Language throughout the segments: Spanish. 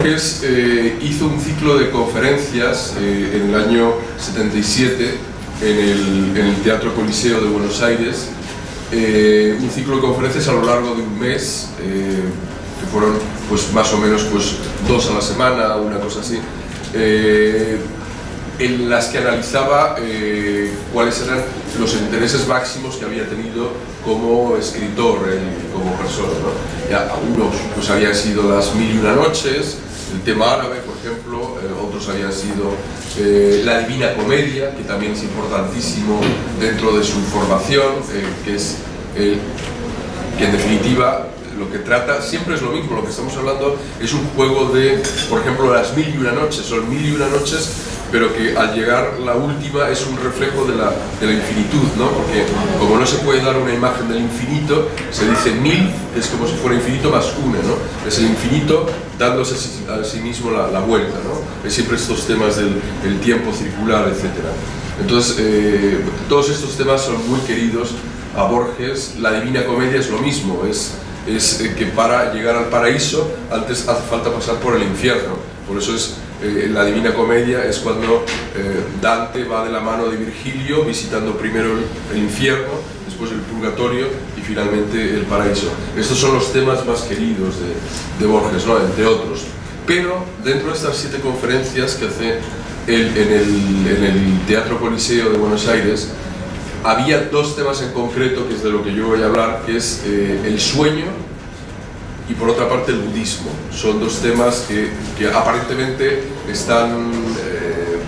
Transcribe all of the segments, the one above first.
Borges hizo un ciclo de conferencias en el año 77 en el Teatro Coliseo de Buenos Aires, un ciclo de conferencias a lo largo de un mes, que fueron pues más o menos pues 2 a la semana, una cosa así, en las que analizaba cuáles eran los intereses máximos que había tenido como escritor y como persona, ¿no? Ya, algunos pues habían sido las 1001 noches, el tema árabe, por ejemplo, otros habían sido la Divina Comedia, que también es importantísimo dentro de su formación, que en definitiva lo que trata siempre es lo mismo. Lo que estamos hablando es un juego de, por ejemplo, las 1001 noches, son 1001 noches, pero que al llegar la última es un reflejo de la infinitud, ¿no? Porque como no se puede dar una imagen del infinito, se dice 1000, es como si fuera infinito más 1, ¿no? Es el infinito dándose a sí mismo la vuelta, ¿no? Es siempre estos temas del tiempo circular, etc. Entonces, todos estos temas son muy queridos a Borges. La Divina Comedia es lo mismo, es que para llegar al paraíso antes hace falta pasar por el infierno. Por eso es la Divina Comedia es cuando Dante va de la mano de Virgilio visitando primero el infierno, después el purgatorio y finalmente el paraíso. Estos son los temas más queridos de Borges, ¿no? Entre otros. Pero dentro de estas 7 conferencias que hace en el Teatro Coliseo de Buenos Aires, había 2 temas en concreto, que es de lo que yo voy a hablar, que es el sueño y por otra parte el budismo. Son 2 temas que aparentemente están,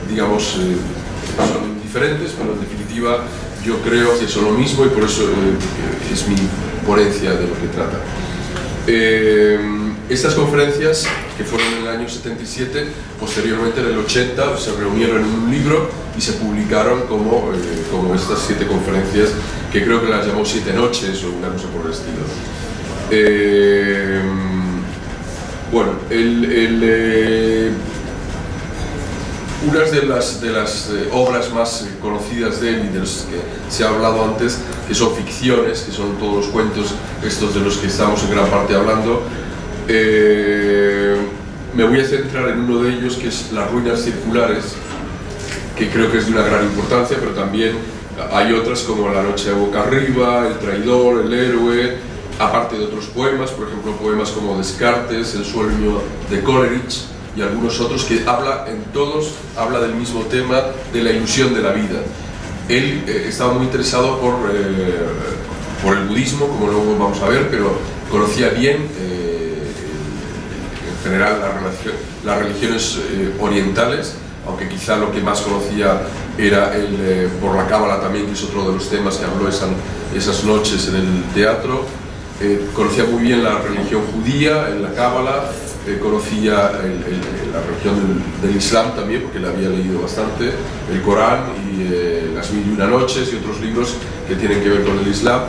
digamos, son diferentes, pero en definitiva yo creo que son lo mismo y por eso es mi ponencia de lo que trata. Estas conferencias, que fueron en el año 77, posteriormente en el 80 se reunieron en un libro y se publicaron como estas 7 conferencias, que creo que las llamó 7 noches o una cosa por el estilo. Bueno, unas de las obras más conocidas de él y de los que se ha hablado antes, que son ficciones, que son todos los cuentos estos de los que estamos en gran parte hablando, me voy a centrar en uno de ellos, que es Las ruinas circulares, que creo que es de una gran importancia, pero también hay otras como La noche de boca arriba, El traidor, El héroe, aparte de otros poemas, por ejemplo poemas como Descartes, El sueño de Coleridge y algunos otros, que habla del mismo tema, de la ilusión de la vida. Él estaba muy interesado por el budismo, como luego vamos a ver, pero conocía bien en general las religiones orientales, aunque quizá lo que más conocía era por la cábala también, que es otro de los temas que habló esas noches en el teatro. Conocía muy bien la religión judía, en la cábala, conocía la religión del Islam también, porque le había leído bastante, el Corán y las 1001 noches y otros libros que tienen que ver con el Islam,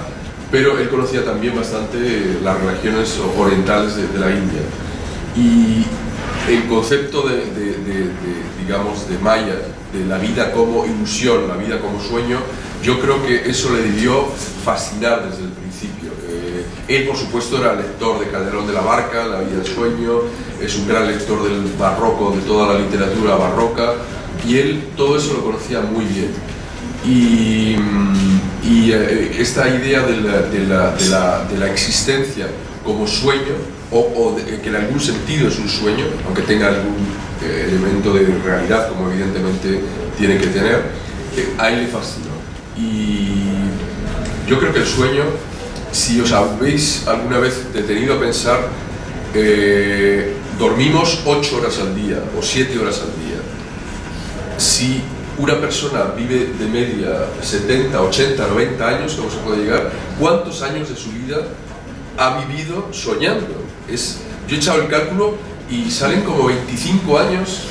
pero él conocía también bastante las religiones orientales de la India. Y el concepto digamos, de Maya, de la vida como ilusión, la vida como sueño, yo creo que eso le debió fascinar desde el principio. Él, por supuesto, era lector de Calderón de la Barca, La vida del sueño, es un gran lector del barroco, de toda la literatura barroca, y él todo eso lo conocía muy bien. Y esta idea de la existencia como sueño, que en algún sentido es un sueño, aunque tenga algún elemento de realidad, como evidentemente tiene que tener, a él le fascinó. Y yo creo que el sueño, si os habéis alguna vez detenido a pensar, dormimos 8 horas al día o 7 horas al día. Si una persona vive de media 70, 80, 90 años, ¿cómo se puede llegar? ¿Cuántos años de su vida ha vivido soñando? Yo he echado el cálculo y salen como 25 años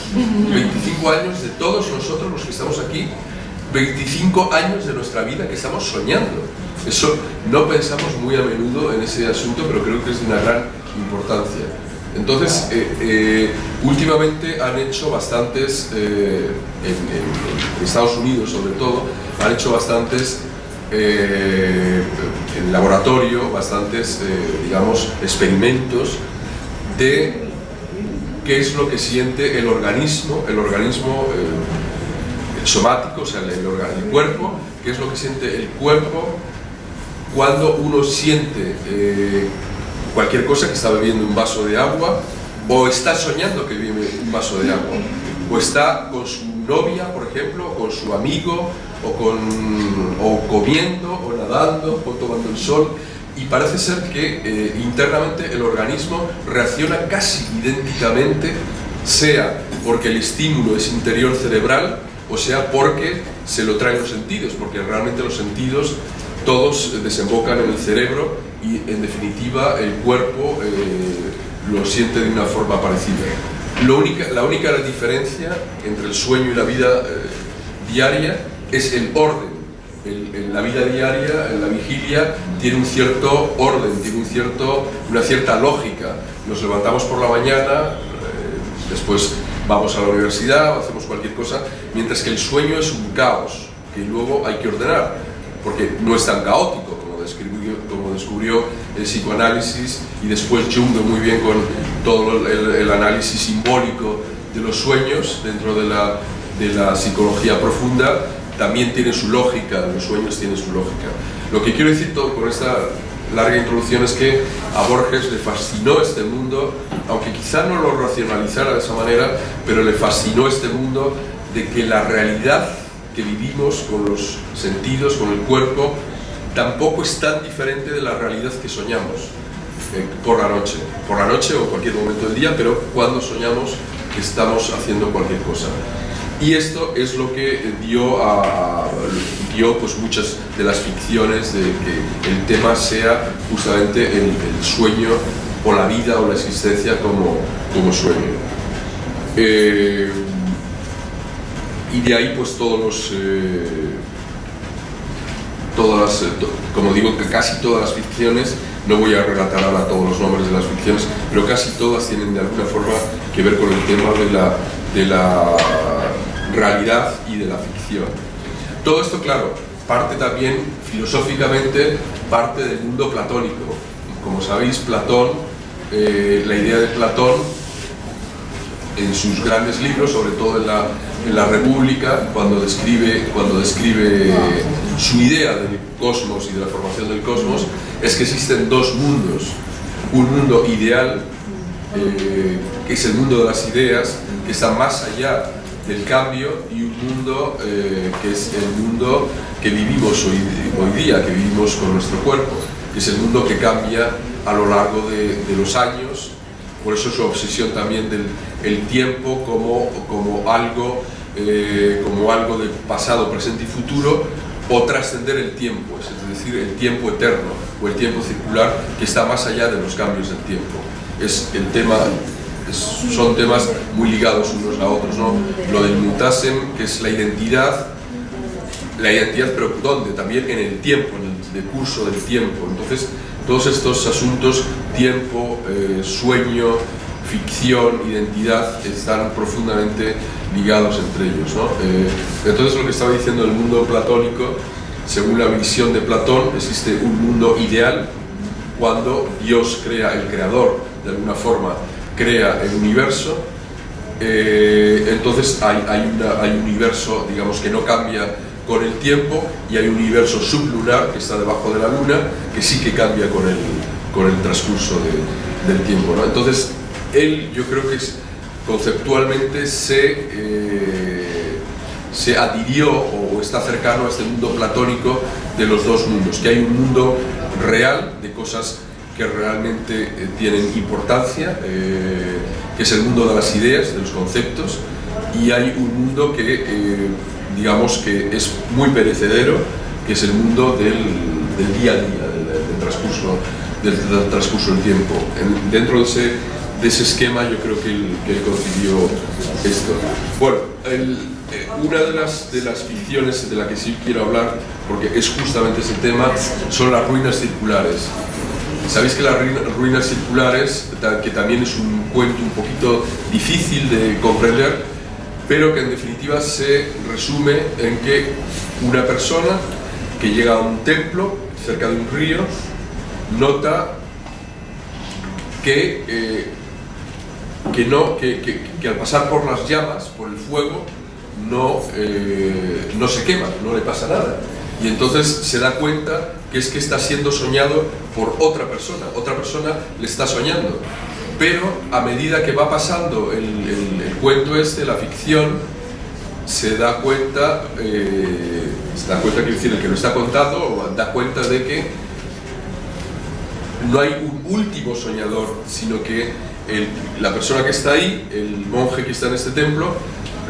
de todos nosotros los que estamos aquí, 25 años de nuestra vida que estamos soñando. Eso no pensamos muy a menudo en ese asunto, pero creo que es de una gran importancia. Entonces, últimamente han hecho bastantes, en Estados Unidos sobre todo, han hecho bastantes en laboratorio, bastantes, digamos, experimentos de qué es lo que siente el organismo somático, o sea, el cuerpo, qué es lo que siente el cuerpo cuando uno siente cualquier cosa, que está bebiendo un vaso de agua, o está soñando que bebe un vaso de agua, o está con su novia, por ejemplo, o con su amigo, o comiendo, o nadando, o tomando el sol, y parece ser que internamente el organismo reacciona casi idénticamente, sea porque el estímulo es interior cerebral, o sea porque se lo traen los sentidos, porque realmente los sentidos todos desembocan en el cerebro y en definitiva el cuerpo lo siente de una forma parecida. La única diferencia entre el sueño y la vida diaria es el orden. En la vida diaria, en la vigilia, tiene un cierto orden, tiene una cierta lógica. Nos levantamos por la mañana, después vamos a la universidad, hacemos cualquier cosa, mientras que el sueño es un caos que luego hay que ordenar, porque no es tan caótico como descubrió el psicoanálisis y después Jung muy bien con todo el análisis simbólico de los sueños dentro de la psicología profunda. También tiene su lógica, los sueños tienen su lógica. Lo que quiero decir todo con esta larga introducción es que a Borges le fascinó este mundo, aunque quizá no lo racionalizara de esa manera, pero le fascinó este mundo de que la realidad que vivimos con los sentidos, con el cuerpo, tampoco es tan diferente de la realidad que soñamos por la noche o cualquier momento del día, pero cuando soñamos que estamos haciendo cualquier cosa. Y esto es lo que dio pues muchas de las ficciones de que el tema sea justamente el sueño o la vida o la existencia como sueño. Y de ahí pues como digo, que casi todas las ficciones, no voy a relatar ahora todos los nombres de las ficciones, pero casi todas tienen de alguna forma que ver con el tema de la realidad y de la ficción. Todo esto, claro, parte también filosóficamente, parte del mundo platónico. Como sabéis, Platón, la idea de Platón en sus grandes libros, sobre todo en la República, cuando describe su idea del cosmos y de la formación del cosmos, es que existen dos mundos: un mundo ideal, que es el mundo de las ideas, que está más allá del cambio, y un mundo que es el mundo que vivimos hoy día, que vivimos con nuestro cuerpo, que es el mundo que cambia a lo largo de los años. Por eso su obsesión también del tiempo como algo de pasado, presente y futuro, o trascender el tiempo, es decir, el tiempo eterno o el tiempo circular que está más allá de los cambios del tiempo. Son temas muy ligados unos a otros, ¿no? Lo del mutasem, que es la identidad, pero ¿dónde? También en el tiempo, en el decurso del tiempo. Entonces, todos estos asuntos, tiempo, sueño, ficción, identidad, están profundamente ligados entre ellos, ¿no? Entonces, lo que estaba diciendo el mundo platónico, según la visión de Platón, existe un mundo ideal cuando Dios crea, el creador, de alguna forma, crea el universo. Entonces hay un universo, digamos, que no cambia con el tiempo, y hay un universo sublunar que está debajo de la luna, que sí que cambia con el transcurso del tiempo, ¿no? Entonces él, yo creo que conceptualmente se adhirió o está cercano a este mundo platónico de los dos mundos, que hay un mundo real de cosas que realmente tienen importancia, que es el mundo de las ideas, de los conceptos, y hay un mundo que digamos que es muy perecedero, que es el mundo del día a día, del transcurso del tiempo. Dentro de ese esquema yo creo que él concibió esto. Bueno, una de las ficciones de la que sí quiero hablar, porque es justamente ese tema, son las ruinas circulares. Sabéis que las ruinas circulares, que también es un cuento un poquito difícil de comprender, pero que en definitiva se resume en que una persona que llega a un templo cerca de un río nota que que al pasar por las llamas, por el fuego, no se quema, no le pasa nada. Y entonces se da cuenta que es que está siendo soñado por otra persona le está soñando. Pero a medida que va pasando el cuento la ficción, se da cuenta, quiero decir, el que lo está contando, da cuenta de que no hay un último soñador, sino que la persona que está ahí, el monje que está en este templo,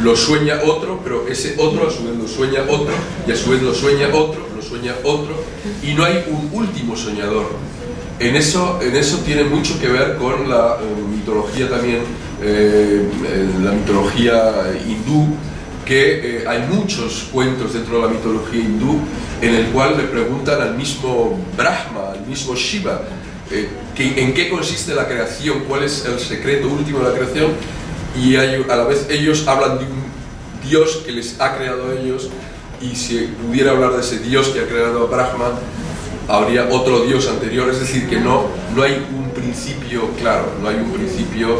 lo sueña otro, pero ese otro a su vez lo sueña otro, y a su vez lo sueña otro, y no hay un último soñador. En eso tiene mucho que ver con la mitología también, la mitología hindú, que hay muchos cuentos dentro de la mitología hindú en el cual le preguntan al mismo Brahma, al mismo Shiva, en qué consiste la creación, cuál es el secreto último de la creación, y a la vez ellos hablan de un Dios que les ha creado a ellos, y si pudiera hablar de ese Dios que ha creado a Brahma, habría otro Dios anterior, es decir, que no hay un principio claro, no hay un principio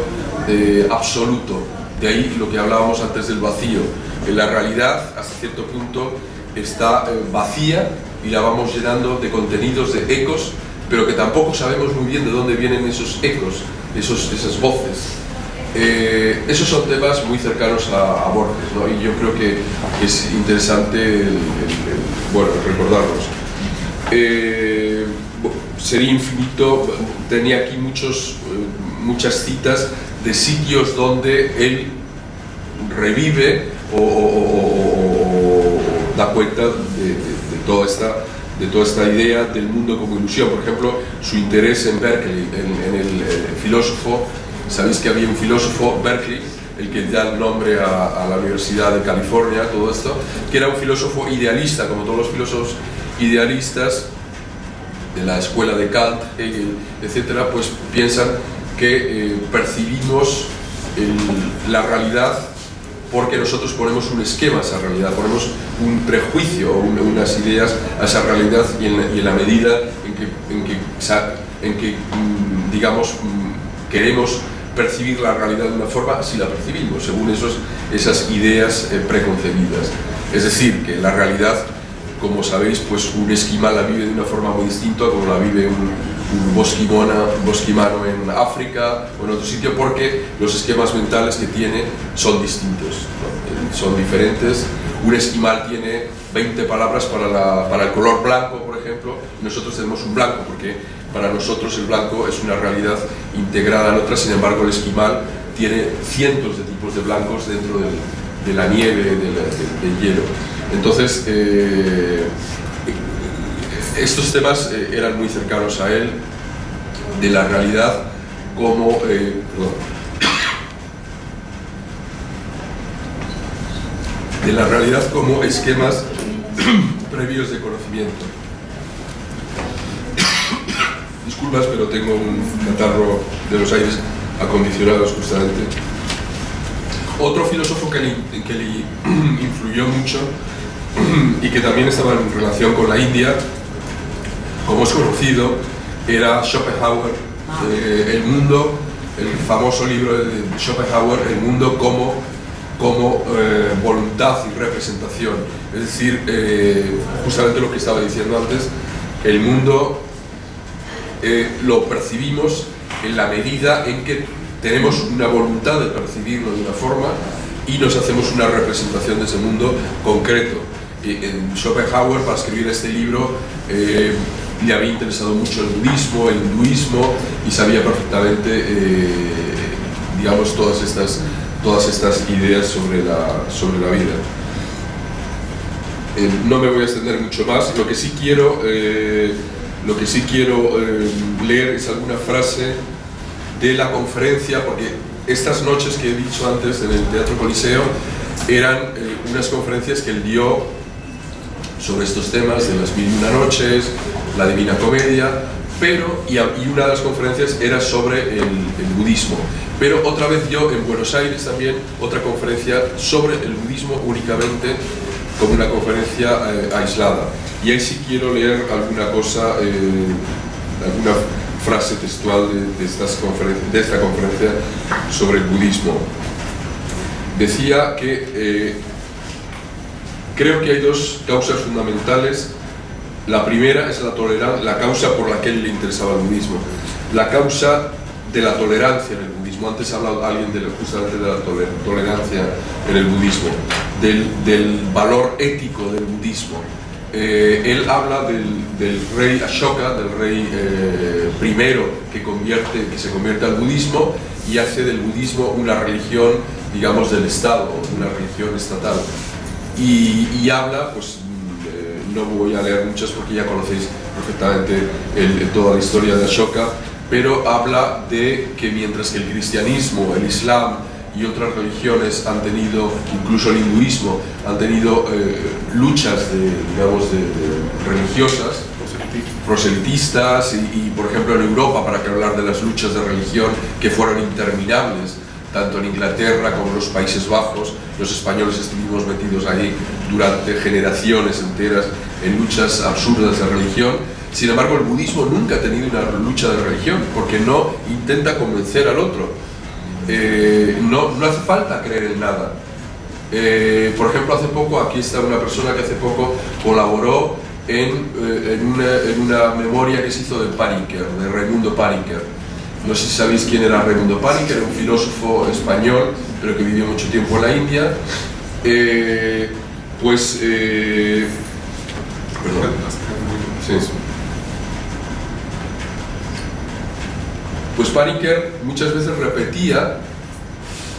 absoluto. De ahí lo que hablábamos antes del vacío. La realidad, hasta cierto punto, está vacía y la vamos llenando de contenidos, de ecos, pero que tampoco sabemos muy bien de dónde vienen esos ecos, esas voces. Esos son temas muy cercanos a Borges, ¿no? Y yo creo que es interesante recordarlos. Sería infinito, tenía aquí muchas citas de sitios donde él revive o da cuenta de toda esta idea del mundo como ilusión. Por ejemplo, su interés en Berkeley, en el filósofo. Sabéis que había un filósofo, Berkeley, el que da el nombre a la Universidad de California, todo esto, que era un filósofo idealista, como todos los filósofos idealistas de la escuela de Kant, Hegel, etcétera, pues piensan que percibimos la realidad porque nosotros ponemos un esquema a esa realidad, ponemos un prejuicio o unas ideas a esa realidad, y en la medida en que digamos, queremos percibir la realidad de una forma, así la percibimos, según esas ideas preconcebidas. Es decir, que la realidad, como sabéis, pues un esquimal la vive de una forma muy distinta como la vive un bosquimano en África o en otro sitio, porque los esquemas mentales que tiene son distintos, ¿no? Son diferentes. Un esquimal tiene 20 palabras para el color blanco, por ejemplo, y nosotros tenemos un blanco, porque para nosotros el blanco es una realidad integrada en otra. Sin embargo, el esquimal tiene cientos de tipos de blancos dentro de la nieve, del hielo. Entonces, estos temas eran muy cercanos a él, de la realidad como de la realidad como esquemas previos de conocimiento. Disculpas, pero tengo un catarro de los aires acondicionados justamente. Otro filósofo que le influyó mucho y que también estaba en relación con la India, como es conocido, era Schopenhauer. El mundo, el famoso libro de Schopenhauer, El mundo como voluntad y representación. Es decir, justamente lo que estaba diciendo antes, el mundo lo percibimos en la medida en que tenemos una voluntad de percibirlo de una forma y nos hacemos una representación de ese mundo concreto. En Schopenhauer, para escribir este libro, le había interesado mucho el budismo, el hinduismo, y sabía perfectamente, digamos, todas estas ideas sobre la vida. No me voy a extender mucho más. Lo que sí quiero leer es alguna frase de la conferencia, porque estas noches que he dicho antes en el Teatro Coliseo eran unas conferencias que él dio sobre estos temas de las 1001 noches, la Divina Comedia, y una de las conferencias era sobre el budismo. Pero otra vez dio en Buenos Aires también otra conferencia sobre el budismo únicamente, como una conferencia aislada. Y ahí sí quiero leer alguna cosa, alguna frase textual de esta conferencia sobre el budismo. Decía que creo que hay dos causas fundamentales. La primera es la causa por la que a él le interesaba el budismo, la causa de la tolerancia en el budismo. Antes ha hablado alguien justamente de la tolerancia en el budismo, del valor ético del budismo. Él habla del rey Ashoka, del rey primero que se convierte al budismo y hace del budismo una religión, digamos, del Estado, una religión estatal. Y habla, pues no voy a leer muchas porque ya conocéis perfectamente toda la historia de Ashoka, pero habla de que mientras que el cristianismo, el islam y otras religiones han tenido, incluso el hinduismo, han tenido luchas religiosas, proselitistas, y por ejemplo en Europa, para que hablar de las luchas de religión que fueron interminables, tanto en Inglaterra como en los Países Bajos, los españoles estuvimos metidos ahí durante generaciones enteras en luchas absurdas de religión. Sin embargo, el budismo nunca ha tenido una lucha de religión, porque no intenta convencer al otro. No hace falta creer en nada. Por ejemplo, hace poco, aquí está una persona que hace poco colaboró en una memoria que se hizo de Paniker, de Raimundo Paniker. No sé si sabéis quién era Raimundo Paniker, era un filósofo español, pero que vivió mucho tiempo en la India. Perdón. Sí. Pues Paniker muchas veces repetía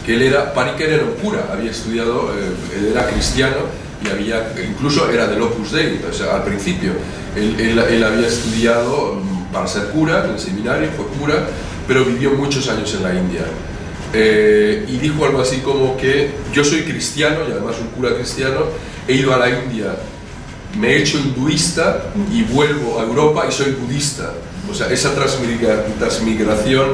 que Paniker era un cura, había estudiado, él era cristiano y incluso era del Opus Dei, o sea, al principio. Él había estudiado para ser cura en el seminario, fue cura, pero vivió muchos años en la India. Y dijo algo así como que yo soy cristiano, y además un cura cristiano, he ido a la India, me he hecho hinduista y vuelvo a Europa y soy budista. O sea, esa transmigración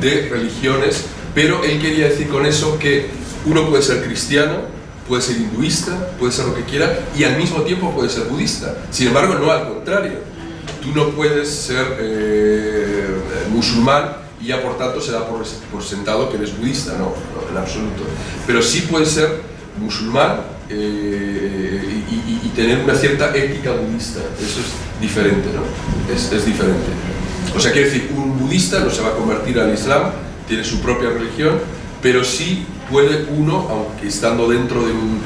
de religiones, pero él quería decir con eso que uno puede ser cristiano, puede ser hinduista, puede ser lo que quiera, y al mismo tiempo puede ser budista. Sin embargo, no al contrario. Tú no puedes ser musulmán y ya por tanto se da por sentado que eres budista, no, en absoluto. Pero sí puedes ser musulmán y tener una cierta ética budista. Eso es diferente, ¿no? Es diferente. O sea, quiere decir, un budista no se va a convertir al islam, tiene su propia religión, pero sí puede uno, aunque estando dentro de un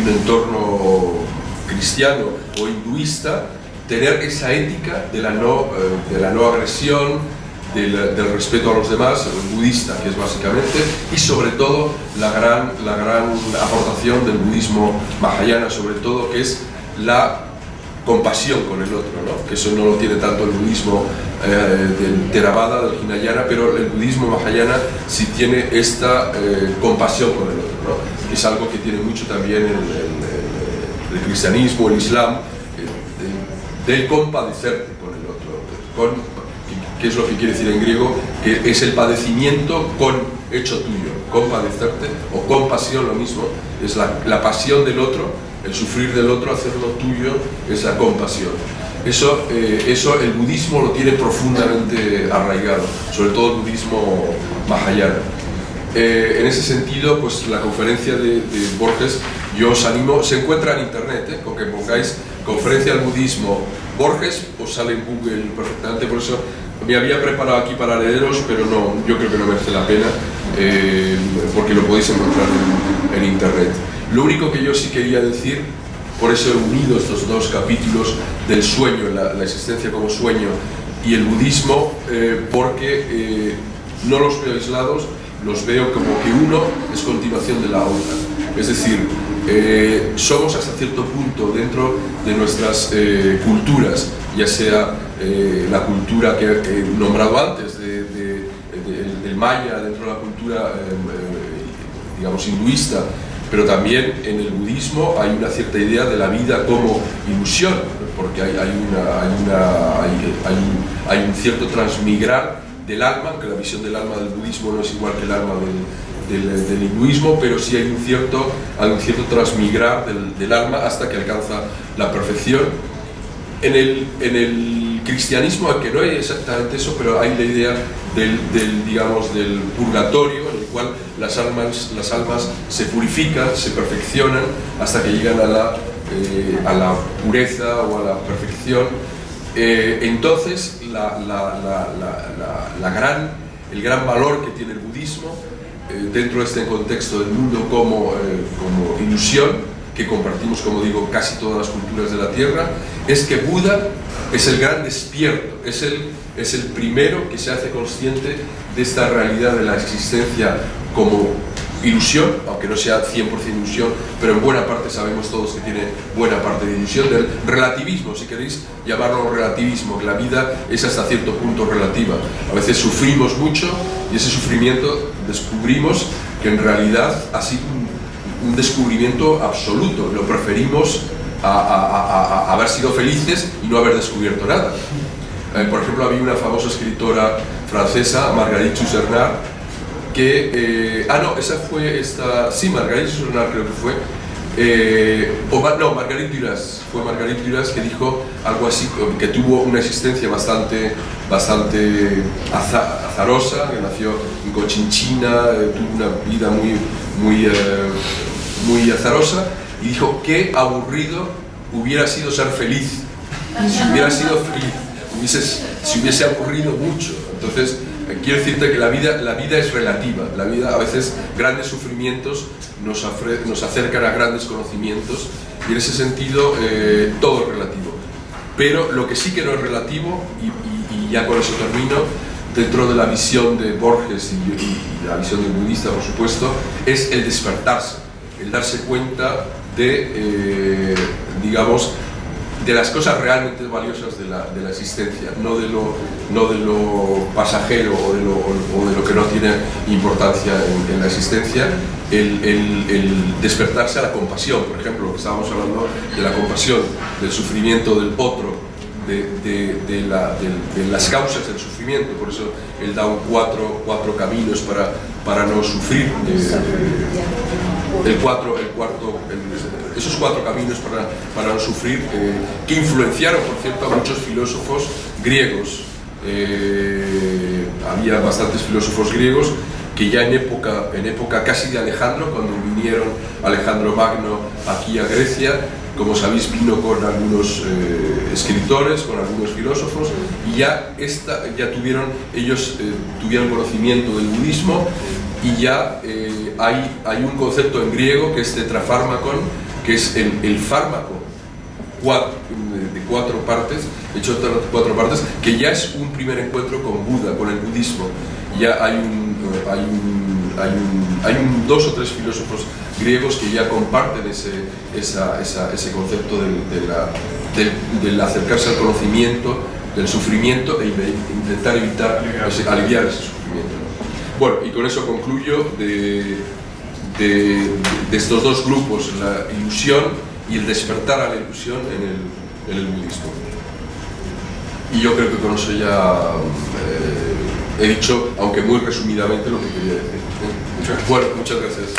entorno cristiano o hinduista, tener esa ética de la no agresión, del respeto a los demás, el budista, que es básicamente, y sobre todo la gran aportación del budismo mahayana, sobre todo, que es la compasión con el otro, ¿no? Que eso no lo tiene tanto el budismo del Theravada, del Hinayana, pero el budismo mahayana sí tiene esta compasión con el otro, ¿no? Que es algo que tiene mucho también el cristianismo, el islam, del compadecerte con el otro, ¿qué es lo que quiere decir en griego? Que es el padecimiento hecho tuyo, compadecerte, o compasión, lo mismo, es la pasión del otro, el sufrir del otro, hacerlo tuyo, es la compasión. Eso el budismo lo tiene profundamente arraigado, sobre todo el budismo mahayana. En ese sentido, pues la conferencia de Borges, yo os animo, se encuentra en internet, con que pongáis conferencia al budismo Borges, os sale en Google perfectamente. Por eso me había preparado aquí para leeros, pero no, yo creo que no merece la pena, porque lo podéis encontrar en internet. Lo único que yo sí quería decir, por eso he unido estos dos capítulos del sueño, la existencia como sueño y el budismo, porque no los veo aislados, los veo como que uno es continuación de la otra. Es decir, somos hasta cierto punto dentro de nuestras culturas, ya sea la cultura que he nombrado antes, del maya, dentro de la cultura digamos hinduista, pero también en el budismo hay una cierta idea de la vida como ilusión, porque hay un cierto transmigrar del alma, aunque la visión del alma del budismo no es igual que el alma del hinduismo, pero sí hay un cierto transmigrar del alma hasta que alcanza la perfección. En el cristianismo, que no hay exactamente eso, pero hay la idea digamos, del purgatorio, en el cual las almas se purifican, se perfeccionan hasta que llegan a la pureza o a la perfección. Entonces el gran valor que tiene el budismo dentro de este contexto del mundo como ilusión que compartimos, como digo, casi todas las culturas de la Tierra, es que Buda es el gran despierto, es el primero que se hace consciente de esta realidad de la existencia como ilusión, aunque no sea 100% ilusión, pero en buena parte sabemos todos que tiene buena parte de ilusión, del relativismo, si queréis llamarlo relativismo, que la vida es hasta cierto punto relativa. A veces sufrimos mucho y ese sufrimiento descubrimos que en realidad ha sido un descubrimiento absoluto, lo preferimos a haber sido felices y no haber descubierto nada. Por ejemplo, había una famosa escritora francesa, Marguerite Yourcenar, que... Marguerite Yourcenar creo que fue, Marguerite Duras, que dijo algo así, que tuvo una existencia bastante azarosa, que nació en Cochinchina, tuvo una vida muy azarosa, y dijo: qué aburrido hubiera sido ser feliz, si hubiera sido feliz, si hubiese aburrido mucho. Entonces, quiero decirte que la vida es relativa. La vida, a veces, grandes sufrimientos nos acercan a grandes conocimientos, y en ese sentido todo es relativo. Pero lo que sí que no es relativo, y ya con eso termino, dentro de la visión de Borges y la visión del budista, por supuesto, es el despertarse, el darse cuenta de, digamos, de las cosas realmente valiosas de la existencia, no de lo pasajero o de lo que no tiene importancia en la existencia. El despertarse a la compasión, por ejemplo, lo que estábamos hablando de la compasión, del sufrimiento del otro, de las causas del sufrimiento. Por eso él da cuatro caminos para no sufrir. Esos 4 caminos para no sufrir, que influenciaron, por cierto, a muchos filósofos griegos. Había bastantes filósofos griegos que ya en época casi de Alejandro, cuando vinieron Alejandro Magno aquí a Grecia, como sabéis, vino con algunos escritores, con algunos filósofos, y ellos tuvieron conocimiento del budismo, y ya hay un concepto en griego que es tetrafármacon, que es el fármaco de 4 partes, hecho de 4 partes, que ya es un primer encuentro con Buda, con el budismo. Ya hay 2 o 3 filósofos griegos que ya comparten ese concepto del acercarse al conocimiento, del sufrimiento, e intentar aliviar ese sufrimiento, ¿no? Bueno, y con eso concluyo de estos 2 grupos, la ilusión y el despertar a la ilusión en el budismo. Y yo creo que con eso ya he dicho, aunque muy resumidamente, lo que quería decir. Bueno, muchas gracias.